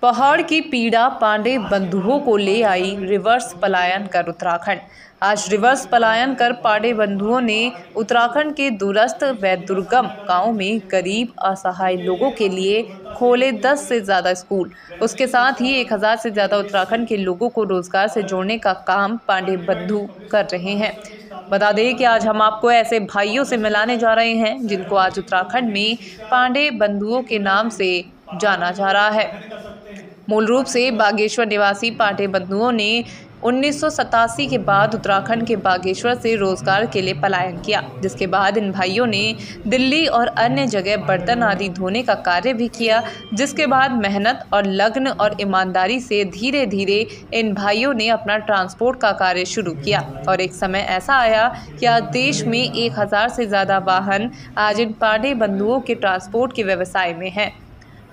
पहाड़ की पीड़ा पांडे बंधुओं को ले आई रिवर्स पलायन कर उत्तराखंड। आज रिवर्स पलायन कर पांडे बंधुओं ने उत्तराखंड के दूरस्थ व दुर्गम गांव में गरीब असहाय लोगों के लिए खोले 10 से ज़्यादा स्कूल। उसके साथ ही 1000 से ज़्यादा उत्तराखंड के लोगों को रोजगार से जोड़ने का काम पांडे बंधु कर रहे हैं। बता दें कि आज हम आपको ऐसे भाइयों से मिलाने जा रहे हैं जिनको आज उत्तराखंड में पांडे बंधुओं के नाम से जाना जा रहा है। मूल रूप से बागेश्वर निवासी पांडे बंधुओं ने 1987 के बाद उत्तराखंड के बागेश्वर से रोजगार के लिए पलायन किया, जिसके बाद इन भाइयों ने दिल्ली और अन्य जगह बर्तन आदि धोने का कार्य भी किया। जिसके बाद मेहनत और लगन और ईमानदारी से धीरे धीरे इन भाइयों ने अपना ट्रांसपोर्ट का कार्य शुरू किया और एक समय ऐसा आया कि आज देश में 1000 से ज़्यादा वाहन आज इन पांडे बंधुओं के ट्रांसपोर्ट के व्यवसाय में हैं।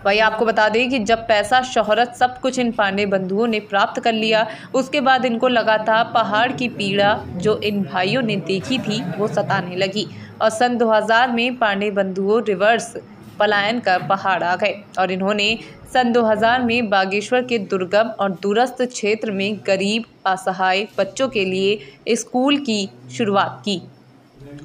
वही आपको बता दें कि जब पैसा, शोहरत, सब कुछ इन पांडे बंधुओं ने प्राप्त कर लिया, उसके बाद इनको लगा था पहाड़ की पीड़ा जो इन भाइयों ने देखी थी वो सताने लगी और सन 2000 में पांडे बंधुओं रिवर्स पलायन कर पहाड़ आ गए और इन्होंने सन 2000 में बागेश्वर के दुर्गम और दूरस्थ क्षेत्र में गरीब असहाय बच्चों के लिए स्कूल की शुरुआत की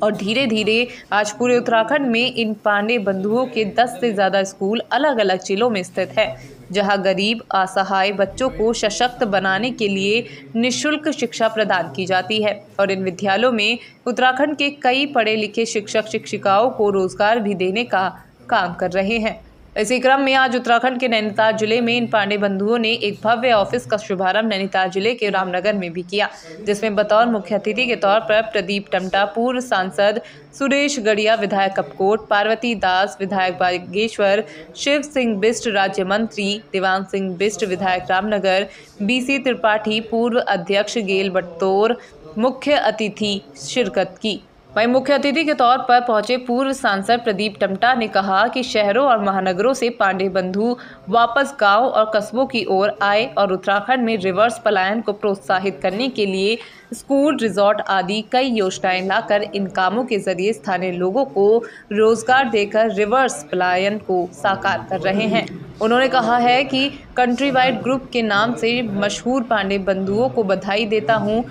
और धीरे धीरे आज पूरे उत्तराखंड में इन पांडे बंधुओं के 10 से ज़्यादा स्कूल अलग अलग जिलों में स्थित है, जहां गरीब असहाय बच्चों को सशक्त बनाने के लिए निःशुल्क शिक्षा प्रदान की जाती है और इन विद्यालयों में उत्तराखंड के कई पढ़े लिखे शिक्षक शिक्षिकाओं को रोजगार भी देने का काम कर रहे हैं। इसी क्रम में आज उत्तराखंड के नैनीताल जिले में इन पांडे बंधुओं ने एक भव्य ऑफिस का शुभारंभ नैनीताल जिले के रामनगर में भी किया, जिसमें बतौर मुख्य अतिथि के तौर पर प्रदीप टमटा, पूर्व सांसद सुरेश गढ़िया, विधायक कपकोट, पार्वती दास, विधायक बागेश्वर, शिव सिंह बिष्ट, राज्य मंत्री देवांग सिंह बिष्ट, विधायक रामनगर, BC त्रिपाठी, पूर्व अध्यक्ष गेल बटतौर मुख्य अतिथि शिरकत की। वहीं मुख्य अतिथि के तौर पर पहुंचे पूर्व सांसद प्रदीप टमटा ने कहा कि शहरों और महानगरों से पांडे बंधु वापस गांव और कस्बों की ओर आए और उत्तराखंड में रिवर्स पलायन को प्रोत्साहित करने के लिए स्कूल, रिजॉर्ट आदि कई योजनाएं लाकर इन कामों के जरिए स्थानीय लोगों को रोजगार देकर रिवर्स पलायन को साकार कर रहे हैं। उन्होंने कहा है कि कंट्री वाइड ग्रुप के नाम से मशहूर पांडे बंधुओं को बधाई देता हूं।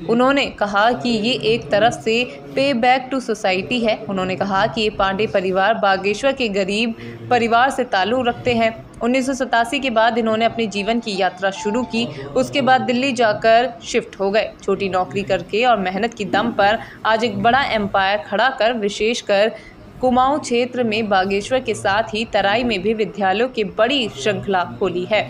उन्होंने कहा कि ये एक तरफ से पे बैक टू सोसाइटी है। उन्होंने कहा कि ये पांडे परिवार बागेश्वर के गरीब परिवार से ताल्लुक़ रखते हैं। 1987 के बाद इन्होंने अपने जीवन की यात्रा शुरू की, उसके बाद दिल्ली जाकर शिफ्ट हो गए। छोटी नौकरी करके और मेहनत की दम पर आज एक बड़ा एम्पायर खड़ा कर विशेषकर कुमाऊं क्षेत्र में बागेश्वर के साथ ही तराई में भी विद्यालयों की बड़ी श्रृंखला खोली है।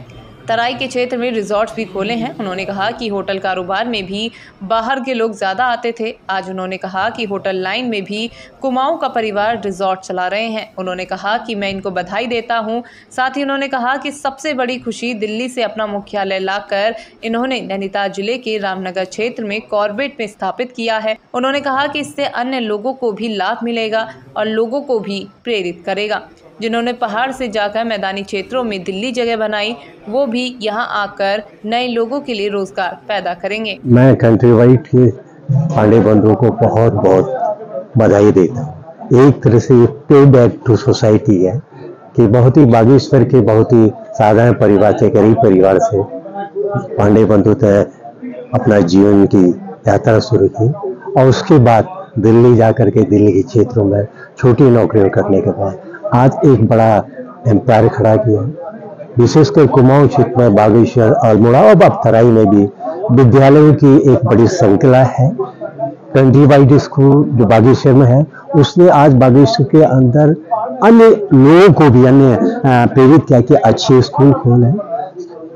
तराई के क्षेत्र में रिजॉर्ट्स भी खोले हैं। उन्होंने कहा कि होटल कारोबार में भी बाहर के लोग ज़्यादा आते थे। आज उन्होंने कहा कि होटल लाइन में भी कुमाऊं का परिवार रिजॉर्ट चला रहे हैं। उन्होंने कहा कि मैं इनको बधाई देता हूं। साथ ही उन्होंने कहा कि सबसे बड़ी खुशी दिल्ली से अपना मुख्यालय लाकर इन्होंने नैनीताल जिले के रामनगर क्षेत्र में कॉर्बेट में स्थापित किया है। उन्होंने कहा कि इससे अन्य लोगों को भी लाभ मिलेगा और लोगों को भी प्रेरित करेगा। जिन्होंने पहाड़ से जाकर मैदानी क्षेत्रों में दिल्ली जगह बनाई, वो भी यहाँ आकर नए लोगों के लिए रोजगार पैदा करेंगे। मैं कंट्री वाइड के पांडे बंधुओं को बहुत बहुत बधाई देता हूँ। एक तरह से पे बैक टू सोसाइटी है कि बहुत ही बागेश्वर के बहुत ही साधारण परिवार से, गरीब परिवार से पांडे बंधु तय अपना जीवन की यात्रा शुरू की और उसके बाद दिल्ली जाकर के दिल्ली के क्षेत्रों में छोटी नौकरियां करने के बाद आज एक बड़ा एम्पायर खड़ा किया। विशेषकर कुमाऊं क्षेत्र में बागेश्वर, अल्मोड़ा और अब तराई में भी विद्यालयों की एक बड़ी श्रृंखला है। कंट्री वाइड स्कूल जो बागेश्वर में है, उसने आज बागेश्वर के अंदर अन्य लोगों को भी प्रेरित किया कि अच्छे स्कूल खोलें।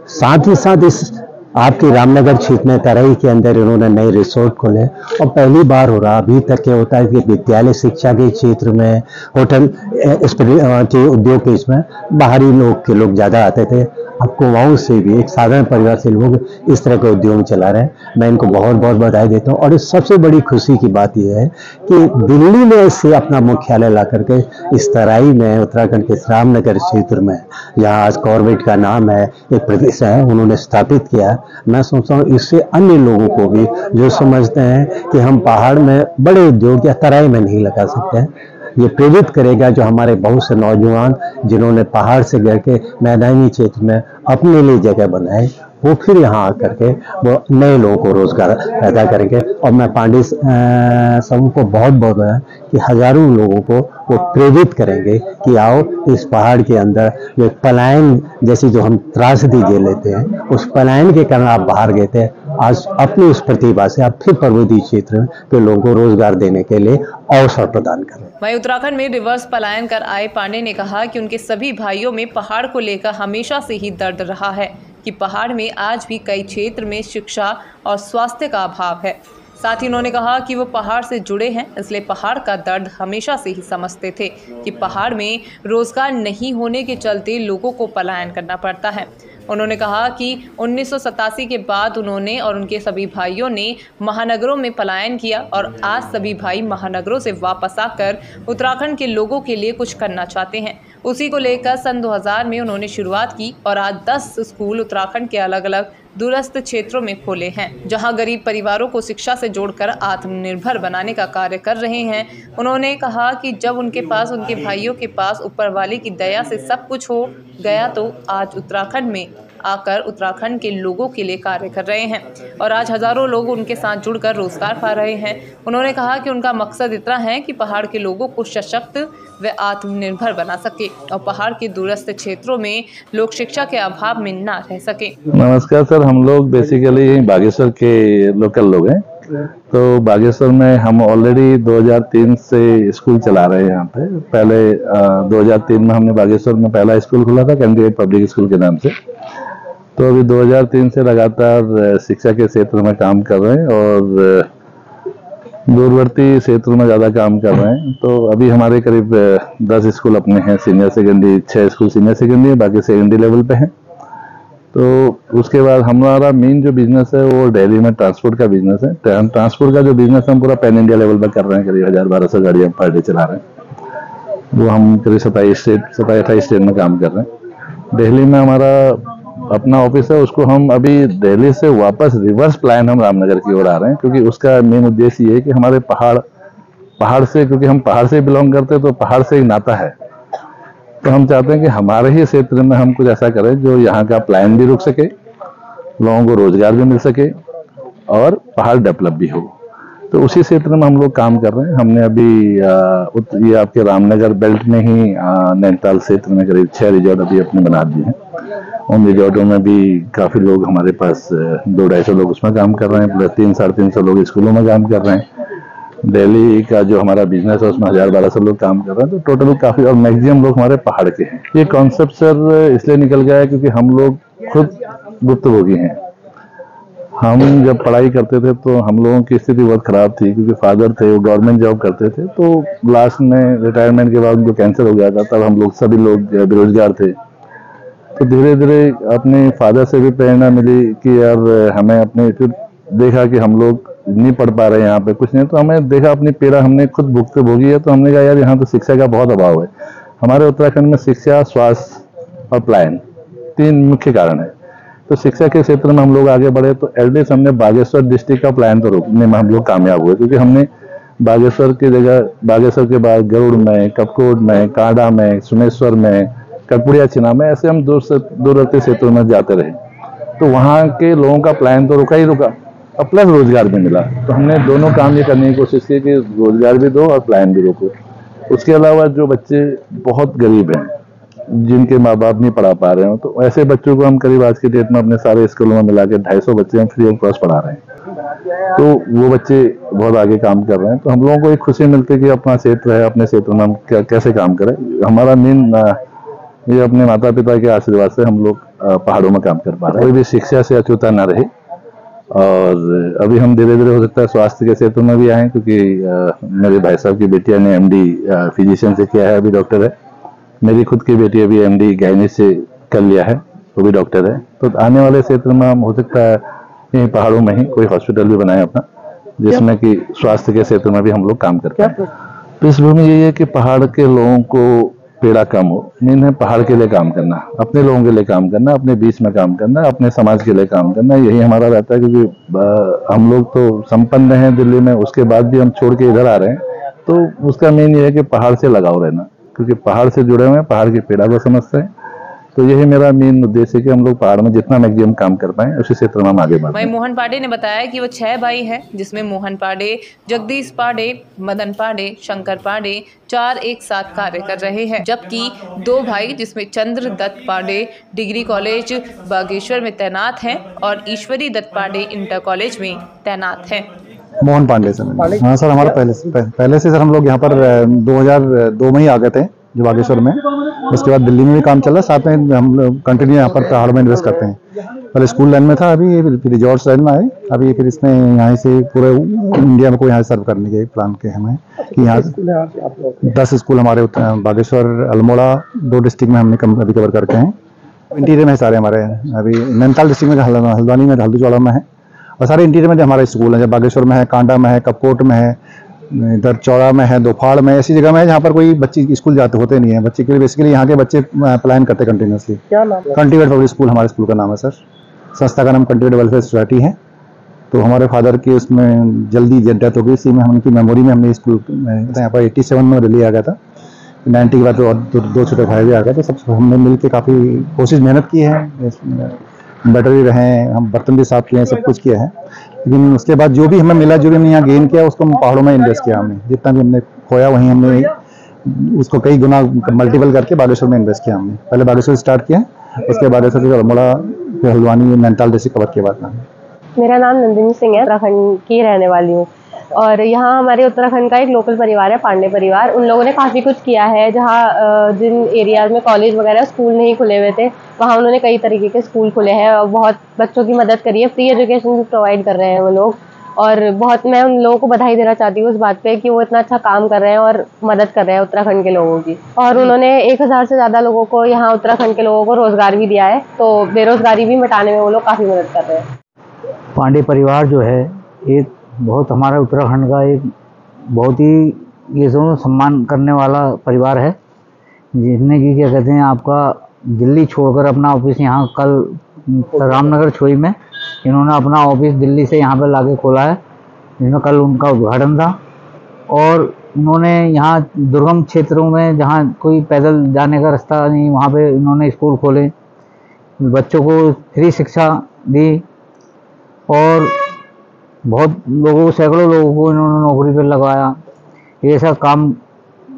साथ ही साथ इस आपके रामनगर क्षेत्र में तराई के अंदर इन्होंने नए रिसोर्ट खोले और पहली बार हो रहा। अभी तक क्या होता है कि विद्यालय शिक्षा के क्षेत्र में, होटल के उद्योग के इसमें बाहरी लोग ज़्यादा आते थे। अब कुमाऊं से भी एक साधारण परिवार से लोग इस तरह के उद्योग चला रहे हैं। मैं इनको बहुत बहुत बधाई देता हूँ और इस सबसे बड़ी खुशी की बात यह है कि दिल्ली में से अपना मुख्यालय ला करके इस तराई में उत्तराखंड के रामनगर क्षेत्र में, जहाँ आज कॉर्बेट का नाम है, एक प्रदेश है, उन्होंने स्थापित किया। मैं सोचता हूँ इससे अन्य लोगों को भी जो समझते हैं कि हम पहाड़ में बड़े उद्योग या तराई में नहीं लगा सकते हैं, ये प्रेरित करेगा जो हमारे बहुत से नौजवान जिन्होंने पहाड़ से गिर के मैदानी क्षेत्र में अपने लिए जगह बनाए, वो फिर यहाँ आकर के वो नए लोगों को रोजगार पैदा करेंगे। और मैं पांडे समूह को बहुत बहुत कि हजारों लोगों को वो प्रेरित करेंगे कि आओ इस पहाड़ के अंदर जो पलायन जैसी जो हम त्रासदी झेल लेते हैं, उस पलायन के कारण आप बाहर गए थे, आज अपनी उस प्रतिभा से आप फिर पर्वतीय क्षेत्र के लोगों को रोजगार देने के लिए अवसर प्रदान करें। वहीं उत्तराखंड में रिवर्स पलायन कर आए पांडे ने कहा कि उनके सभी भाइयों में पहाड़ को लेकर हमेशा से ही दर्द रहा है कि पहाड़ में आज भी कई क्षेत्र में शिक्षा और स्वास्थ्य का अभाव है। साथ ही उन्होंने कहा कि वो पहाड़ से जुड़े हैं, इसलिए पहाड़ का दर्द हमेशा से ही समझते थे कि पहाड़ में रोजगार नहीं होने के चलते लोगों को पलायन करना पड़ता है। उन्होंने कहा कि 1987 के बाद उन्होंने और उनके सभी भाइयों ने महानगरों में पलायन किया और आज सभी भाई महानगरों से वापस आकर उत्तराखंड के लोगों के लिए कुछ करना चाहते हैं। उसी को लेकर सन 2000 में उन्होंने शुरुआत की और आज 10 स्कूल उत्तराखंड के अलग अलग दूरस्थ क्षेत्रों में खोले हैं, जहां गरीब परिवारों को शिक्षा से जोड़कर आत्मनिर्भर बनाने का कार्य कर रहे हैं। उन्होंने कहा कि जब उनके पास उनके भाइयों के पास ऊपर वाले की दया से सब कुछ हो गया तो आज उत्तराखंड में आकर उत्तराखंड के लोगों के लिए कार्य कर रहे हैं और आज हजारों लोग उनके साथ जुड़कर रोजगार पा रहे हैं। उन्होंने कहा कि उनका मकसद इतना है कि पहाड़ के लोगों को सशक्त व आत्मनिर्भर बना सके और पहाड़ के दूरस्थ क्षेत्रों में लोग शिक्षा के अभाव में ना रह सके। नमस्कार सर, हम लोग बेसिकली बागेश्वर के लोकल लोग हैं। तो बागेश्वर में हम ऑलरेडी 2003 से स्कूल चला रहे हैं यहाँ पे। पहले 2003 में हमने बागेश्वर में पहला स्कूल खोला था, कैंडिडेट पब्लिक स्कूल के नाम से। तो अभी 2003 से लगातार शिक्षा के क्षेत्र में काम कर रहे हैं और दूरवर्ती क्षेत्रों में ज़्यादा काम कर रहे हैं। तो अभी हमारे करीब 10 स्कूल अपने हैं, senior secondary 6 school senior secondary, बाकी सेकेंडरी लेवल पे हैं। तो उसके बाद हमारा मेन जो बिजनेस है वो दिल्ली में ट्रांसपोर्ट का बिजनेस है। हम ट्रांसपोर्ट का जो बिजनेस हम पूरा पैन इंडिया लेवल पर कर रहे हैं, करीब 1000-1200 गाड़ियाँ पर डे चला रहे हैं। वो हम करीब 27-28 स्टेट में काम कर रहे हैं। दिल्ली में हमारा अपना ऑफिस है, उसको हम अभी दिल्ली से वापस रिवर्स पलायन हम रामनगर की ओर आ रहे हैं, क्योंकि उसका मेन उद्देश्य ये है कि हमारे पहाड़ से, क्योंकि हम पहाड़ से बिलोंग करते हैं तो पहाड़ से एक नाता है। तो हम चाहते हैं कि हमारे ही क्षेत्र में हम कुछ ऐसा करें जो यहाँ का पलायन भी रुक सके, लोगों को रोजगार भी मिल सके और पहाड़ डेवलप भी हो। तो उसी क्षेत्र में हम लोग काम कर रहे हैं। हमने अभी ये आपके रामनगर बेल्ट में ही नैनीताल क्षेत्र में करीब 6 रिजॉर्ट अभी अपने बना दिए हैं। उन रिजॉर्टों में भी काफ़ी लोग हमारे पास 200-250 लोग उसमें काम कर रहे हैं, प्लस 300-350 लोग स्कूलों में काम कर रहे हैं। दिल्ली का जो हमारा बिजनेस है उसमें 1000-1200 लोग काम कर रहे हैं। तो टोटल काफ़ी, और मैक्सिमम लोग हमारे पहाड़ के हैं। ये कॉन्सेप्ट सर इसलिए निकल गया है क्योंकि हम लोग खुद भुक्तभोगी हैं। हम जब पढ़ाई करते थे तो हम लोगों की स्थिति बहुत ख़राब थी, क्योंकि फादर थे वो गवर्नमेंट जॉब करते थे। तो लास्ट में रिटायरमेंट के बाद उनको कैंसर हो गया था, तब हम लोग सभी लोग बेरोजगार थे। तो धीरे धीरे अपने फादर से भी प्रेरणा मिली कि यार हमें अपने, फिर देखा कि हम लोग नहीं पढ़ पा रहे हैं यहाँ पे कुछ नहीं, तो हमें देखा अपनी पीड़ा हमने खुद भुक्तभोगी है। तो हमने कहा यार यहाँ तो शिक्षा का बहुत अभाव है। हमारे उत्तराखंड में शिक्षा, स्वास्थ्य और पलायन 3 मुख्य कारण है। तो शिक्षा के क्षेत्र में हम लोग आगे बढ़े तो एटलीस्ट हमने बागेश्वर डिस्ट्रिक्ट का पलायन तो रोकने में हम लोग कामयाब हुए, क्योंकि हमने बागेश्वर की जगह, बागेश्वर के बाद गरुड़ में, कपकोट में, कांडा में, सुमेश्वर में, कटपुड़िया चिना में, ऐसे हम दूरवर्ती क्षेत्रों में जाते रहे। तो वहाँ के लोगों का पलायन तो रुका ही रुका और प्लस रोजगार भी मिला। तो हमने दोनों काम ये करने की कोशिश की कि रोजगार भी दो और पलायन भी रोको। उसके अलावा जो बच्चे बहुत गरीब हैं, जिनके माँ बाप नहीं पढ़ा पा रहे हो, तो ऐसे बच्चों को हम करीब आज की डेट में अपने सारे स्कूलों में मिला के 250 बच्चे हम फ्री ऑफ कॉस्ट पढ़ा रहे हैं। तो वो बच्चे बहुत आगे काम कर रहे हैं। तो हम लोगों को एक खुशी मिलती है कि अपना क्षेत्र है, अपने क्षेत्र में हम कैसे काम करें। हमारा मेन ये अपने माता पिता के आशीर्वाद से हम लोग पहाड़ों में काम कर पा रहे हैं। कोई भी शिक्षा से अछूता ना रहे। और अभी हम धीरे धीरे हो सकता है स्वास्थ्य के क्षेत्र में भी आए, क्योंकि मेरे भाई साहब की बेटिया ने MD फिजिशियन से किया है, अभी डॉक्टर है। मेरी खुद की बेटी अभी MD गायनी से कर लिया है, वो भी डॉक्टर है। तो आने वाले क्षेत्र में हम हो सकता है यहीं पहाड़ों में ही कोई हॉस्पिटल भी बनाए अपना, जिसमें कि स्वास्थ्य के क्षेत्र में भी हम लोग काम कर पाए। पृष्ठभूमि यही है कि पहाड़ के लोगों को पीड़ा कम हो। मेन है पहाड़ के लिए काम करना, अपने लोगों के लिए काम करना, अपने बीच में काम करना, अपने समाज के लिए काम करना, यही हमारा रहता है। क्योंकि हम लोग तो संपन्न हैं दिल्ली में, उसके बाद भी हम छोड़ के इधर आ रहे हैं तो उसका मेन ये है कि पहाड़ से लगाव रहना, क्योंकि पहाड़ से जुड़े हुए हैं, पहाड़ की पीड़ा को समझते हैं। तो यही मेरा मेन उद्देश्य है कि हम लोग पहाड़ में जितना मैक्सिमम काम कर पाएं उसी क्षेत्र में हम आगे बढ़ें। वहीं मोहन पांडे ने बताया कि वो 6 भाई हैं, जिसमें मोहन पांडे, जगदीश पांडे, मदन पांडे, शंकर पांडे 4 एक साथ कार्य कर रहे हैं, जबकि 2 भाई जिसमें चंद्र दत्त पांडे डिग्री कॉलेज बागेश्वर में तैनात हैं और ईश्वरी दत्त पांडे इंटर कॉलेज में तैनात हैं। मोहन पांडे सर। हाँ सर, हमारा पहले से सर हम लोग यहाँ पर 2002 में ही आ गए थे जो बागेश्वर में। उसके बाद दिल्ली में भी काम चला, साथ में हम लोग कंटिन्यू यहाँ पर पहाड़ में इन्वेस्ट करते हैं। पहले स्कूल लाइन में था, अभी फिर रिजॉर्ट्स लाइन में आए, अभी फिर इसमें यहाँ से पूरे इंडिया में को यहाँ सर्व करने के प्लान के हमें कि यहाँ 10 स्कूल हमारे बागेश्वर, अल्मोड़ा 2 डिस्ट्रिक्ट में हमने अभी कवर करके हैं। इंटीरियर में सारे हमारे अभी नैनीताल डिस्ट्रिक्ट में, हल्द्वानी में, हल्दू में है, और सारे इंटीरियर में जो हमारे स्कूल हैं, जब बागेश्वर में है, कांडा में है, कपकोट में है, इधर चौड़ा में है, दोफाड़ में, ऐसी जगह में है जहाँ पर कोई बच्चे स्कूल जाते होते नहीं है। बच्चे के लिए बेसिकली यहाँ के बच्चे प्लान करते हैं कंटिन्यूसली। क्या नाम? कल्टिवेट पब्लिक स्कूल हमारे स्कूल का नाम है सर। संस्था का नाम कल्टिवेट वेलफेयर सोसाइटी है। तो हमारे फादर की उसमें जल्दी डेथ हो गई, इसी में उनकी मेमोरी में हमने स्कूल यहाँ पर 87 में दिल्ली आ गया था। 90 के बाद तो 2 छोटे भाई भी आ गए, तो सब हमने मिल के काफ़ी कोशिश मेहनत की है, बेटर भी रहे, हम बर्तन भी साफ किए हैं, सब कुछ किया है। लेकिन उसके बाद जो भी हमें मिला, जो भी हमने यहाँ गेन किया, उसको हम पहाड़ों में इन्वेस्ट किया। हमने जितना भी हमने खोया वहीं हमने उसको कई गुना मल्टीपल करके बागेश्वर में इन्वेस्ट किया। हमने पहले बागेश्वर स्टार्ट किया, उसके बागेश्वर से अल्मोड़ा, फिर हल्द्वानी, नैनीताल डिस्ट्रिक्ट कवर किया बाद में। मेरा नाम नंदिनी सिंह है, उत्तराखंड की रहने वाली हूँ और यहाँ हमारे उत्तराखंड का एक लोकल परिवार है, पांडे परिवार। उन लोगों ने काफ़ी कुछ किया है, जहाँ जिन एरियाज़ में कॉलेज वगैरह स्कूल नहीं खुले हुए थे, वहाँ उन्होंने कई तरीके के स्कूल खुले हैं और बहुत बच्चों की मदद करी है। फ्री एजुकेशन भी प्रोवाइड कर रहे हैं वो लोग, और बहुत मैं उन लोगों को बधाई देना चाहती हूँ इस बात पे कि वो इतना अच्छा काम कर रहे हैं और मदद कर रहे हैं उत्तराखंड के लोगों की। और उन्होंने 1000 से ज़्यादा लोगों को यहाँ उत्तराखंड के लोगों को रोज़गार भी दिया है, तो बेरोज़गारी भी मिटाने में वो लोग काफ़ी मदद कर रहे हैं। पांडे परिवार जो है एक बहुत हमारे उत्तराखंड का एक बहुत ही ये दोनों सम्मान करने वाला परिवार है, जिसने कि क्या कहते हैं आपका दिल्ली छोड़कर अपना ऑफिस यहाँ कल रामनगर छोई में इन्होंने अपना ऑफिस दिल्ली से यहाँ पर लाके खोला है, जिसमें कल उनका उद्घाटन था। और उन्होंने यहाँ दुर्गम क्षेत्रों में जहाँ कोई पैदल जाने का रास्ता नहीं, वहाँ पे इन्होंने स्कूल खोले, बच्चों को फ्री शिक्षा दी और बहुत लोगों, सैकड़ों लोगों को इन्होंने नौकरी पर लगवाया। ये सब काम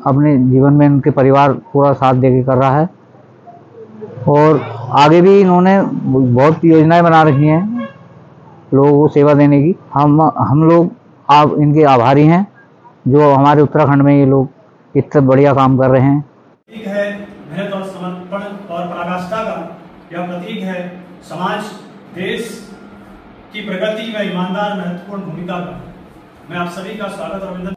अपने जीवन में इनके परिवार पूरा साथ देके कर रहा है और आगे भी इन्होंने बहुत योजनाएं बना रखी हैं लोगों को सेवा देने की। हम लोग आप इनके आभारी हैं जो हमारे उत्तराखंड में ये लोग इतना बढ़िया काम कर रहे हैं। प्रतीक है मेहनत और समर्पण और पराकाष्ठा का, यह प्रतीक है समाज, देश की प्रगति में ईमानदार महत्वपूर्ण भूमिका का। मैं आप सभी का स्वागत और अभिनंदन